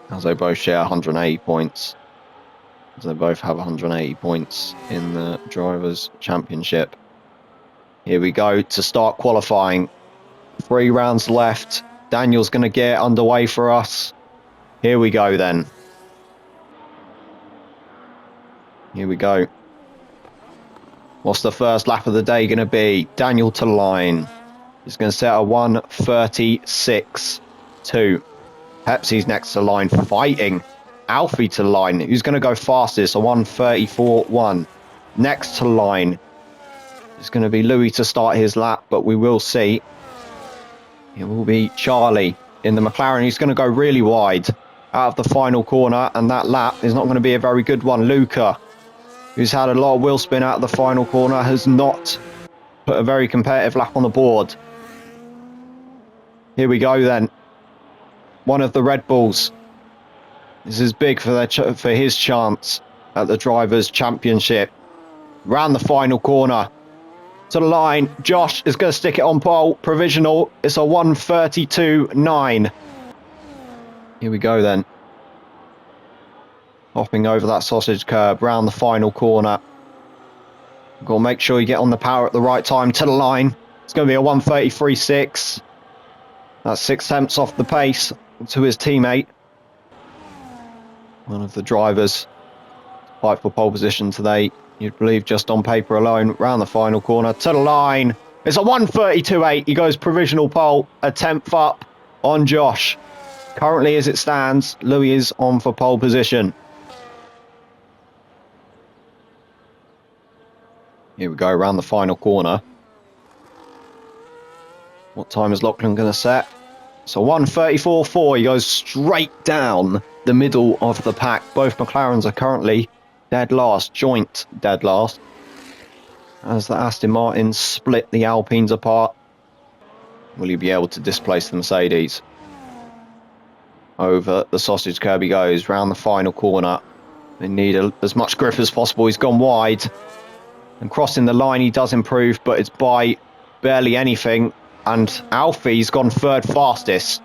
as they both share 180 points. As they both have 180 points in the Drivers' Championship. Here we go to start qualifying. 3 rounds left. Daniel's going to get underway for us. Here we go then. Here we go. What's the first lap of the day going to be? Daniel to line. He's going to set a 1:36.2. Pepsi's next to line, fighting. Alfie to line. Who's going to go fastest? A 1:34.1. Next to line. It's going to be Louis to start his lap, but we will see. It will be Charlie in the McLaren. He's going to go really wide out of the final corner, and that lap is not going to be a very good one. Luca, who's had a lot of wheel spin out of the final corner, has not put a very competitive lap on the board. Here we go then. One of the Red Bulls. This is big for his chance at the Drivers' Championship. Round the final corner. To the line. Josh is going to stick it on pole. Provisional. It's a 1:32.9. Here we go then. Hopping over that sausage curb. Round the final corner. Got to make sure you get on the power at the right time. To the line. It's going to be a 1:33.6. That's 6 tenths off the pace to his teammate. One of the drivers fight for pole position today, you'd believe, just on paper alone. Round the final corner, to the line. It's a 1:32.8. He goes provisional pole, a 10th up on Josh. Currently, as it stands, Louis is on for pole position. Here we go, around the final corner. What time is Lachlan going to set? So 1:34.4. He goes straight down the middle of the pack. Both McLarens are currently dead last, joint dead last, as the Aston Martins split the Alpines apart. Will he be able to displace the Mercedes? Over the sausage curb he goes, round the final corner. They need as much grip as possible. He's gone wide, and crossing the line he does improve, but it's by barely anything. And Alfie's gone third fastest,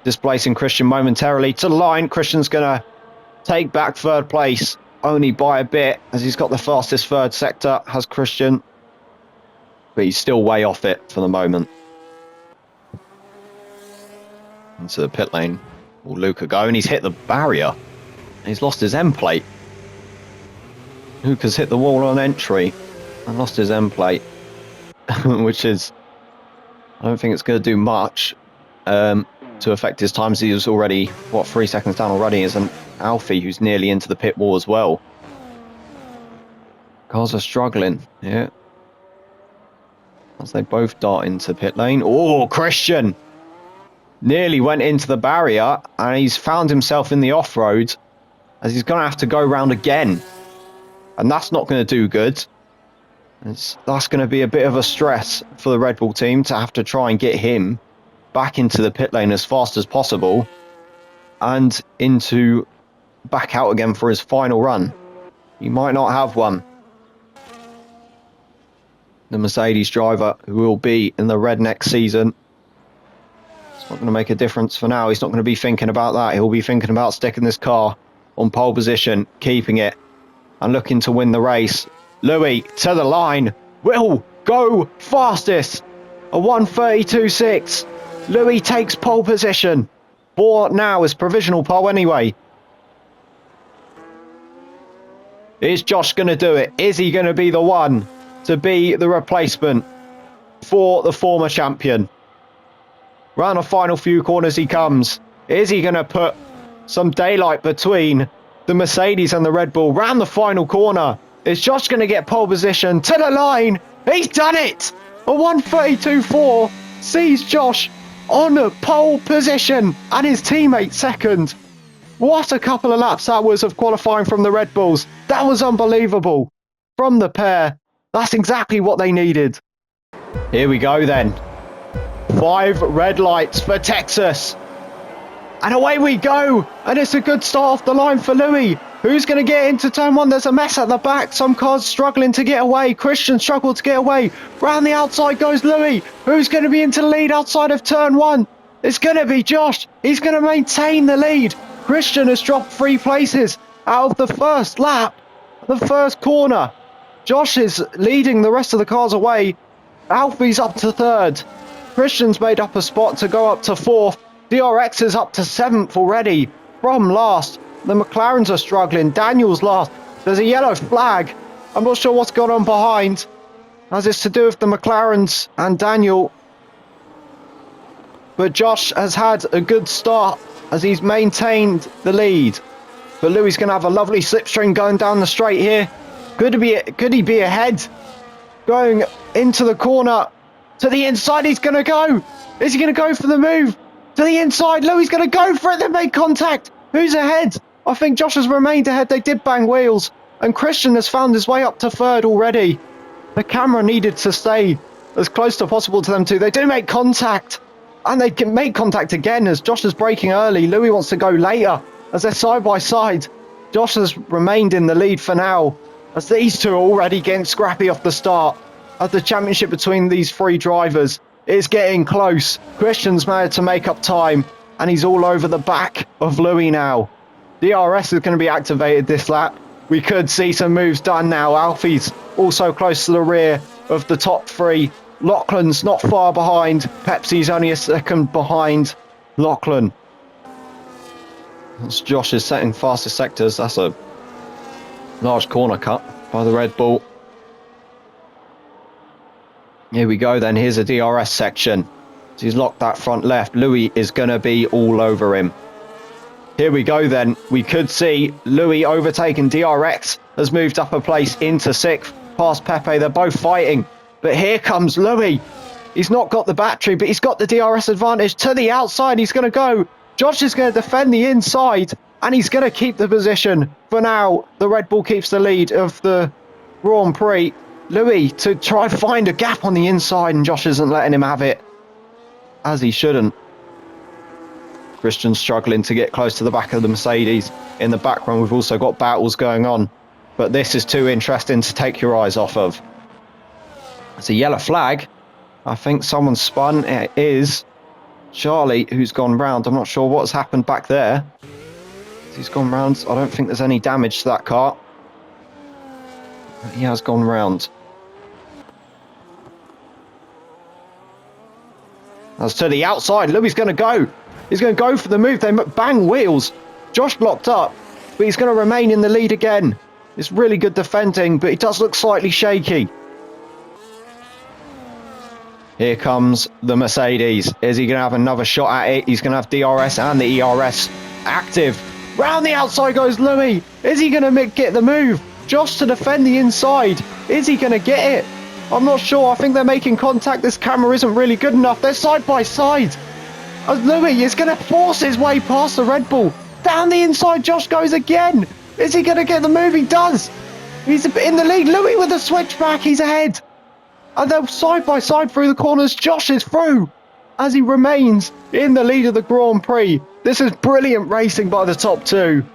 displacing Christian momentarily. To the line, Christian's going to take back third place, only by a bit, as he's got the fastest third sector, has Christian. But he's still way off it for the moment. Into the pit lane will Luca go, and he's hit the barrier. He's lost his end plate. Luca's hit the wall on entry and lost his end plate, which is... I don't think it's going to do much to affect his times. He was already, 3 seconds down already. Is an Alfie who's nearly into the pit wall as well. Cars are struggling, yeah. As they both dart into pit lane. Oh, Christian! Nearly went into the barrier, and he's found himself in the off-road, as he's going to have to go round again. And that's not going to do good. That's going to be a bit of a stress for the Red Bull team to have to try and get him back into the pit lane as fast as possible and back out again for his final run. He might not have one. The Mercedes driver, who will be in the red next season, it's not going to make a difference for now. He's not going to be thinking about that. He'll be thinking about sticking this car on pole position, keeping it, and looking to win the race. Louis to the line, will go fastest, a 1:32.6. Louis takes pole position for now, is provisional pole anyway. Is Josh going to do it? Is he going to be the one to be the replacement for the former champion? Round the final few corners he comes. Is he going to put some daylight between the Mercedes and the Red Bull? Round the final corner. Is Josh going to get pole position? To the line. He's done it. A 1:32.4 sees Josh on a pole position and his teammate second. What a couple of laps that was of qualifying from the Red Bulls. That was unbelievable. From the pair. That's exactly what they needed. Here we go then. 5 red lights for Texas. And away we go. And it's a good start off the line for Louis. Who's going to get into turn 1? There's a mess at the back. Some cars struggling to get away. Christian struggled to get away. Round the outside goes Louis. Who's going to be into the lead outside of turn 1? It's going to be Josh. He's going to maintain the lead. Christian has dropped 3 places out of the first lap, the first corner. Josh is leading the rest of the cars away. Alfie's up to 3rd. Christian's made up a spot to go up to 4th. DRX is up to 7th already from last. The McLarens are struggling. Daniel's last. There's a yellow flag. I'm not sure what's gone on behind, as it's to do with the McLarens and Daniel. But Josh has had a good start as he's maintained the lead. But Louis going to have a lovely slipstream going down the straight here. Could he be ahead? Going into the corner. To the inside he's going to go. Is he going to go for the move? To the inside. Louis going to go for it. They made contact. Who's ahead? I think Josh has remained ahead. They did bang wheels. And Christian has found his way up to 3rd already. The camera needed to stay as close to possible to them two. They do make contact. And they can make contact again as Josh is braking early. Louis wants to go later as they're side by side. Josh has remained in the lead for now, as these two are already getting scrappy off the start. As the championship between these 3 drivers is getting close. Christian's managed to make up time, and he's all over the back of Louis now. DRS is going to be activated this lap. We could see some moves done now. Alfie's also close to the rear of the top 3. Lachlan's not far behind. Pepsi's only a second behind Lachlan. As Josh is setting fastest sectors. That's a large corner cut by the Red Bull. Here we go then. Here's a DRS section. So he's locked that front left. Louis is going to be all over him. Here we go then. We could see Louis overtaking. DRX has moved up a place into 6th past Pepe. They're both fighting. But here comes Louis. He's not got the battery, but he's got the DRS advantage. To the outside, he's going to go. Josh is going to defend the inside, and he's going to keep the position. For now, the Red Bull keeps the lead of the Grand Prix. Louis to try and find a gap on the inside, and Josh isn't letting him have it, as he shouldn't. Christian's struggling to get close to the back of the Mercedes. In the background, we've also got battles going on, but this is too interesting to take your eyes off of. It's a yellow flag. I think someone spun. It is Charlie who's gone round. I'm not sure what's happened back there. He's gone round. I don't think there's any damage to that car. But he has gone round. That's to the outside. Louis going to go. He's going to go for the move. They bang wheels. Josh blocked up, but he's going to remain in the lead again. It's really good defending, but he does look slightly shaky. Here comes the Mercedes. Is he going to have another shot at it? He's going to have DRS and the ERS active. Round the outside goes Louis. Is he going to get the move? Josh to defend the inside. Is he going to get it? I'm not sure. I think they're making contact. This camera isn't really good enough. They're side by side. As Louis is going to force his way past the Red Bull. Down the inside, Josh goes again. Is he going to get the move? He does. He's in the lead. Louis with a switchback. He's ahead. And they're side by side through the corners. Josh is through as he remains in the lead of the Grand Prix. This is brilliant racing by the top 2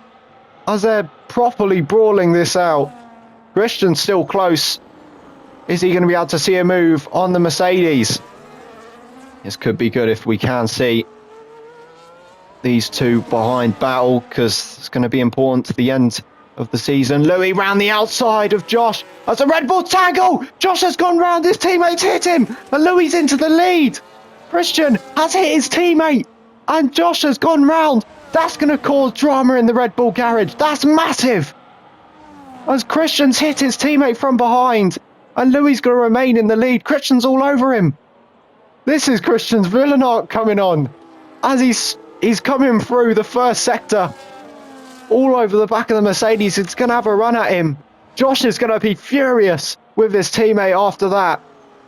as they're properly brawling this out. Christian's still close. Is he going to be able to see a move on the Mercedes? This could be good if we can see these two behind battle, because it's going to be important to the end of the season. Louis round the outside of Josh as a Red Bull tangle. Josh has gone round, his teammates hit him, and Louis into the lead. Christian has hit his teammate, and Josh has gone round. That's going to cause drama in the Red Bull garage. That's massive. As Christian's hit his teammate from behind, and Louis going to remain in the lead. Christian's all over him. This is Christian's villain arc coming on, as he's coming through the first sector. All over the back of the Mercedes. It's going to have a run at him. Josh is going to be furious with his teammate after that,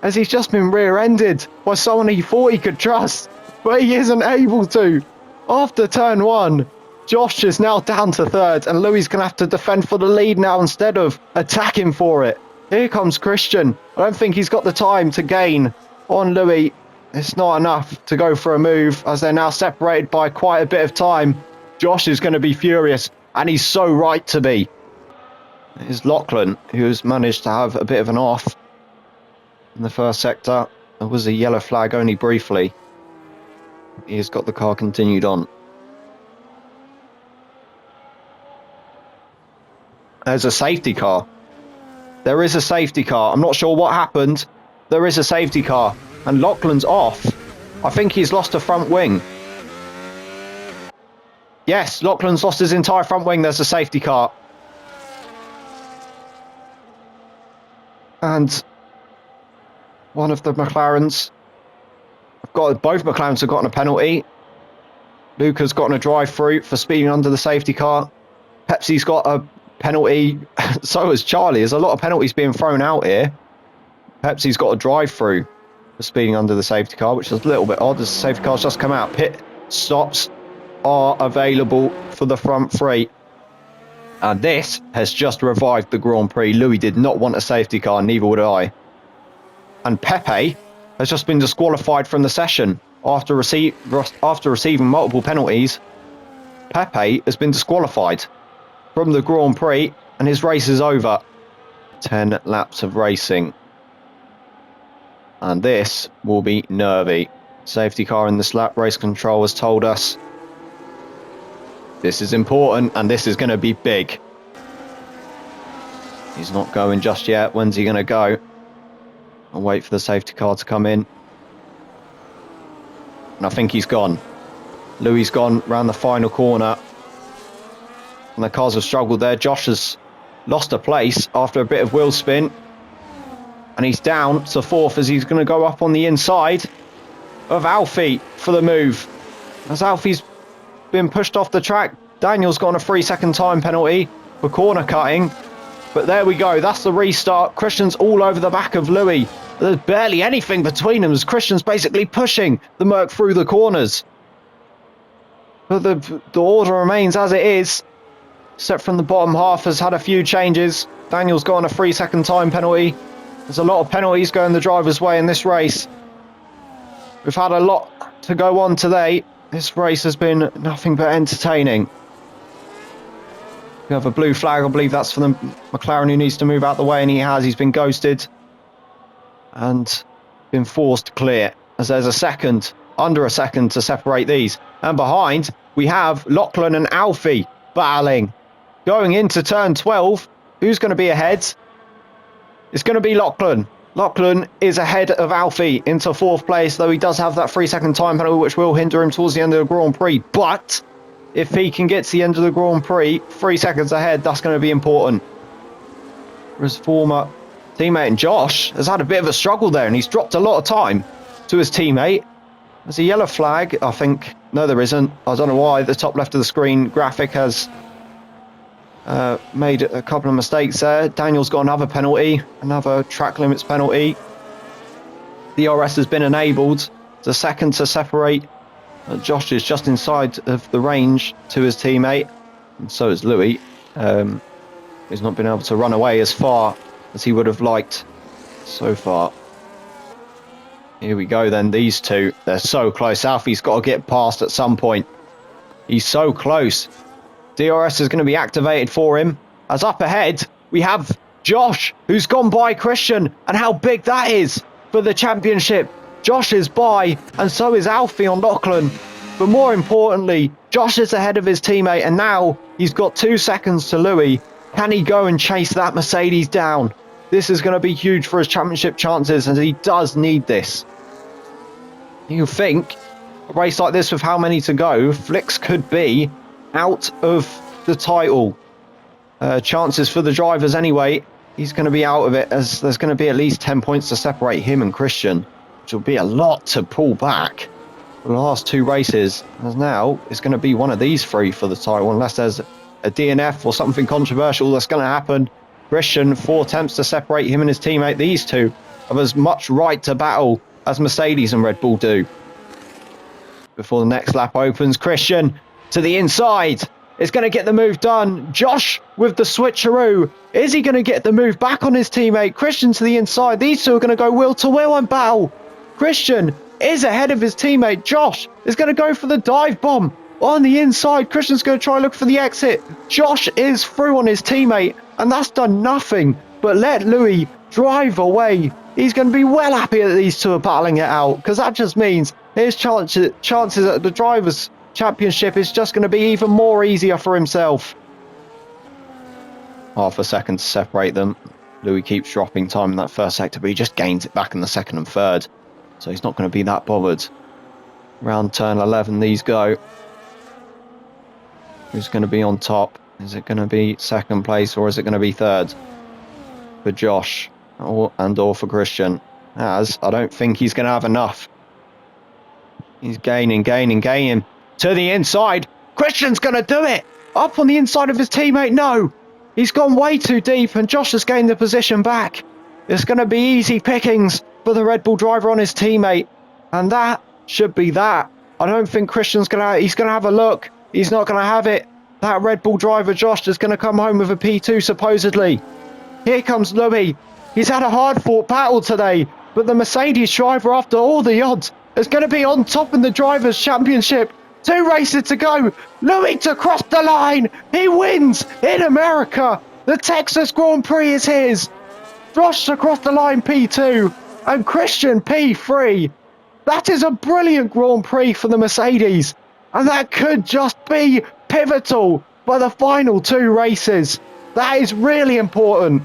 as he's just been rear-ended by someone he thought he could trust, but he isn't able to. After turn 1, Josh is now down to 3rd, and Louis is going to have to defend for the lead now instead of attacking for it. Here comes Christian. I don't think he's got the time to gain on Louis. It's not enough to go for a move, as they're now separated by quite a bit of time. Josh is going to be furious, and he's so right to be. It is Lachlan who's managed to have a bit of an off in the first sector. There was a yellow flag only briefly. He has got the car continued on. There's a safety car. There is a safety car. I'm not sure what happened. There is a safety car. And Lauchlan's off. I think he's lost a front wing. Yes, Lauchlan's lost his entire front wing. There's a safety car. And one of the McLarens... both McLarens have gotten a penalty. Luca's gotten a drive-through for speeding under the safety car. Pepsi's got a penalty. So has Charlie. There's a lot of penalties being thrown out here. Pepsi's got a drive-through for speeding under the safety car, which is a little bit odd as the safety car's just come out. Pit stops are available for the front three. And this has just revived the Grand Prix. Louis did not want a safety car, neither would I. And Pepe has just been disqualified from the session after receiving multiple penalties. Pepe has been disqualified from the Grand Prix and his race is over. 10 laps of racing. And this will be nervy. Safety car in this lap, race control has told us. This is important and this is going to be big. He's not going just yet. When's he going to go? I'll wait for the safety car to come in. And I think he's gone. Louis gone round the final corner. And the cars have struggled there. Josh has lost a place after a bit of wheel spin. And he's down to fourth as he's going to go up on the inside of Alfie for the move. As Alfie's been pushed off the track, Daniel's got a 3-second time penalty for corner cutting. But there we go, that's the restart. Christian's all over the back of Louis. There's barely anything between them as Christian's basically pushing the Merc through the corners. But the order remains as it is. Except from the bottom half has had a few changes. Daniel's got a 3-second time penalty. There's a lot of penalties going the driver's way in this race. We've had a lot to go on today. This race has been nothing but entertaining. We have a blue flag. I believe that's for the McLaren who needs to move out the way, and he has. He's been ghosted and been forced clear as there's under a second to separate these. And behind, we have Lachlan and Alfie battling. Going into turn 12, who's going to be ahead? It's going to be Lachlan. Lachlan is ahead of Alfie into fourth place, though he does have that 3-second time penalty, which will hinder him towards the end of the Grand Prix. But if he can get to the end of the Grand Prix 3 seconds ahead, that's going to be important. His former teammate and Josh has had a bit of a struggle there, and he's dropped a lot of time to his teammate. There's a yellow flag, I think. No, there isn't. I don't know why. The top left of the screen graphic has made a couple of mistakes there. Daniel's got another penalty, another track limits penalty. The DRS has been enabled. It's a second to separate. Josh is just inside of the range to his teammate, and so is Louis. He's not been able to run away as far as he would have liked so far. Here we go then, these two. They're so close. Alfie's got to get past at some point. He's so close. DRS is going to be activated for him. As up ahead, we have Josh, who's gone by Christian, and how big that is for the championship. Josh is by, and so is Alfie on Lachlan. But more importantly, Josh is ahead of his teammate, and now he's got 2 seconds to Louis. Can he go and chase that Mercedes down? This is going to be huge for his championship chances, and he does need this. You think a race like this with how many to go, Flicks could be out of the title. Chances for the drivers anyway. He's going to be out of it as there's going to be at least 10 points to separate him and Christian, which will be a lot to pull back for the last 2 races. As now it's going to be one of these 3 for the title, unless there's a DNF or something controversial that's going to happen. Christian, 4 attempts to separate him and his teammate. These two have as much right to battle as Mercedes and Red Bull do. Before the next lap opens, Christian to the inside. Is going to get the move done. Josh with the switcheroo. Is he going to get the move back on his teammate? Christian to the inside. These two are going to go wheel to wheel and battle. Christian is ahead of his teammate. Josh is going to go for the dive bomb on the inside. Christian's going to try and look for the exit. Josh is through on his teammate, and that's done nothing but let Louis drive away. He's going to be well happy that these two are battling it out, because that just means his chances at the Drivers' Championship is just going to be even more easier for himself. half a second to separate them. Louis keeps dropping time in that first sector, but he just gains it back in the second and third. So he's not going to be that bothered. Round turn 11, these go. Who's going to be on top? Is it going to be second place or is it going to be third? For Josh or for Christian. As I don't think he's going to have enough. He's gaining to the inside. Christian's going to do it. Up on the inside of his teammate. No, he's gone way too deep and Josh has gained the position back. It's going to be easy pickings for the Red Bull driver on his teammate. And that should be that. I don't think Christian's going to... He's going to have a look. He's not going to have it. That Red Bull driver, Josh, is going to come home with a P2, supposedly. Here comes Louis. He's had a hard-fought battle today. But the Mercedes driver, after all the odds, is going to be on top in the Drivers' Championship. 2 races to go. Louis to cross the line. He wins in America. The Texas Grand Prix is his. Josh to cross the line, P2. And Christian, P3. That is a brilliant Grand Prix for the Mercedes. And that could just be pivotal for the final 2 races. That is really important.